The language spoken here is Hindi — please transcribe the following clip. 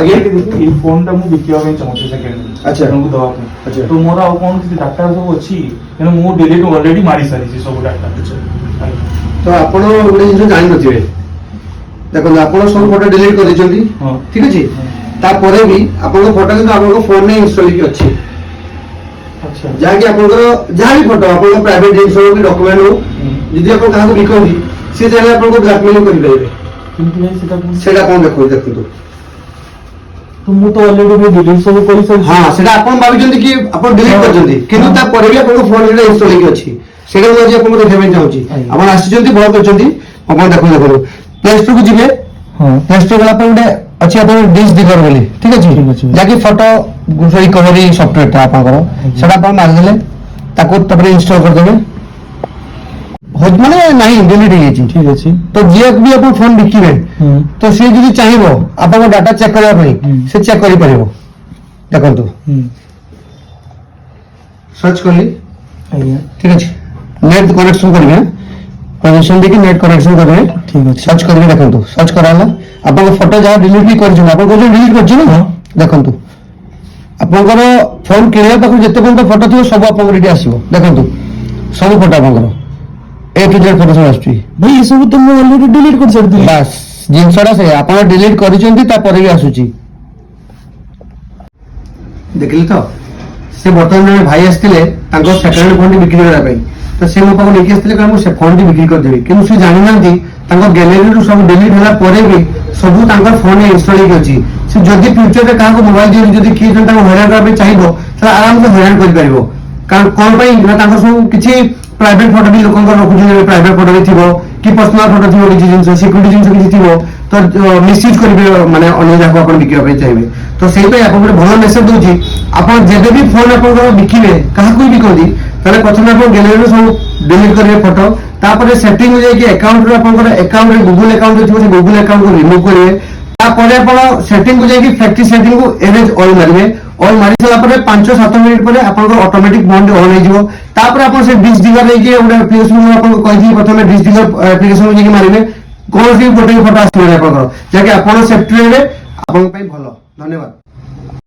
आगे ये फोन टा मु बिकिया ପାଇଁ ଚାହୁଁଛି ସେକେଣ୍ଡ अच्छा ଆପଣଙ୍କୁ ଦବା ପାଇଁ अच्छा ତ ମୋର ଆଉ କଣ କିଛି ଡାଟା ସବୁ ଅଛି କିନ୍ତୁ ମୁଁ ଡିଲିଟ ଅଲରେଡି ମାରି ସାରିଛି ସବୁ ଡାଟା तो आपण ଗୋଟେ ଜିନିଷ ଜାଣି ନଥିବେ ଦେଖନ୍ତୁ ଆପଣ ସବୁ ଫଟो डिलीट କରି ଦେଇଛନ୍ତି ଠିକ ଅଛି ତାପରେ ବି ଆପଣଙ୍କ ଫଟो କିନ୍ତୁ ଆପଣଙ୍କ ଫୋନ ରେ ଇନଷ୍ଟଲ ହେଇକି ଅଛି अच्छा ଯାହାକି ଆପଣଙ୍କର ଯାହା ବି ଫଟो ଆପଣଙ୍କ ପ୍ରାଇଭେଟ ଜିନିଷ ହଉ କି ଡକ୍ୟୁମେଣ୍ଟ ହଉ ଯଦି ଆପଣ କାହାକୁ ବିକନ୍ତି ସେ ଚାହିଁଲେ ଆପଣଙ୍କୁ ବ୍ଲାକମେଲ କରିପାରିବେ କିନ୍ତୁ ଭାଇ ସେଟା କଣ ଦେଖନ୍ତୁ तो मु तो ऑलरेडी डिलीट सब कर सारी हां सेटा आपण भाबिजंती कि आपण डिलीट करजंती किंतु ता परे भी आपन फोन रे इंस्टॉल हेकी अछि सेटा मु आज आपन देखाबे चाहूची आपण आसीजंती बहुत करजंती आपण देखो प्ले स्टोर को जिबे हां प्ले स्टोर वाला पे उडे अछि आपन डिश दिगर बोली ठीक अछि जाकी फोटो रिकवरी सॉफ्टवेयर ता आपन करो सेटा आपण मार देले ताको तबरे इंस्टॉल कर देबे होत माने नहीं डिलीट हे छी ठीक अछि तो जे भी अपन फोन बिकिबे तो से जदी चाहिबो अपन डाटा चेक करबा पई से चेक करि परिबो देखंतु सर्च करली आइया ठीक अछि नेट कनेक्शन करबे परमिशन देके नेट कनेक्शन करबे ठीक अछि सर्च करबे देखंतु सर्च कराला अपन फोटो जा डिलीट भी कर अपन को डिलीट कर छी ना देखंतु अपन को फोन किनिया पाखु जते पण फोटो थियो सब अपन रेडी आसीबो देखंतु सब फोटो अपन को ए टू जेड फोटो सब आछी भाई ये सब तो मैं ऑलरेडी डिलीट कर सकती बस जिनसडा से आपण डिलीट करिसेंती ता परे भी आसुची देखली तो से बर्तमान में भाई आस्तिले तांको सेकंड फोन बिक्री करा पई तो से मो पाको लेके आस्तिले कारण से फोन बिक्री कर देबे किनु से जानि नांती तांको गैलरी रु सब डिलीट होला परे भी सब तांको फोन में इंस्टॉल हेकी अछि से जदी फ्यूचर रे काको मोबाइल दे जदी की जन तांको हैरान करबे चाहिबो त आराम से हैरान कर परिबो कारण कोन पई ना तांको सब किछि प्राइवेट फोटो भी लोकन रखुछन प्राइवेट फोटो भी थिबो कि पर्सनल फोटो थिबो कि जिंस सिक्युरिटी जिंस कि थिबो तो मिसयूज करबे माने अन्य जाको आपण बिकिया पे चाहिबे तो सेही पे आपण भलो मेसेज दोची आपण जेबे भी फोन आपण को बिकिबे काहा कोई बिकंदी तले प्रथम आपण गैलरी सब डिलीट करबे फोटो तापर सेटिंग हो जाय कि अकाउंट रे आपण को अकाउंट रे गूगल अकाउंट रे थिबो से गूगल अकाउंट को रिमूव करबे तापर आपण सेटिंग को जाय कि फैक्ट्री सेटिंग को एरेंज ऑल मारबे और मारी साला पर 5-7 मिनिट पर आपन को ऑटोमेटिक मोड ऑन हो जिवो तापर आपन से डिश डिगर रे के ओडा एप्लीकेशन में आपन को कहि प्रथम डिश डिगर एप्लीकेशन में जे मारिबे कोन सी फोटो आसी आपन को जाके आपन सेफ्टी रे आपन पई भलो धन्यवाद।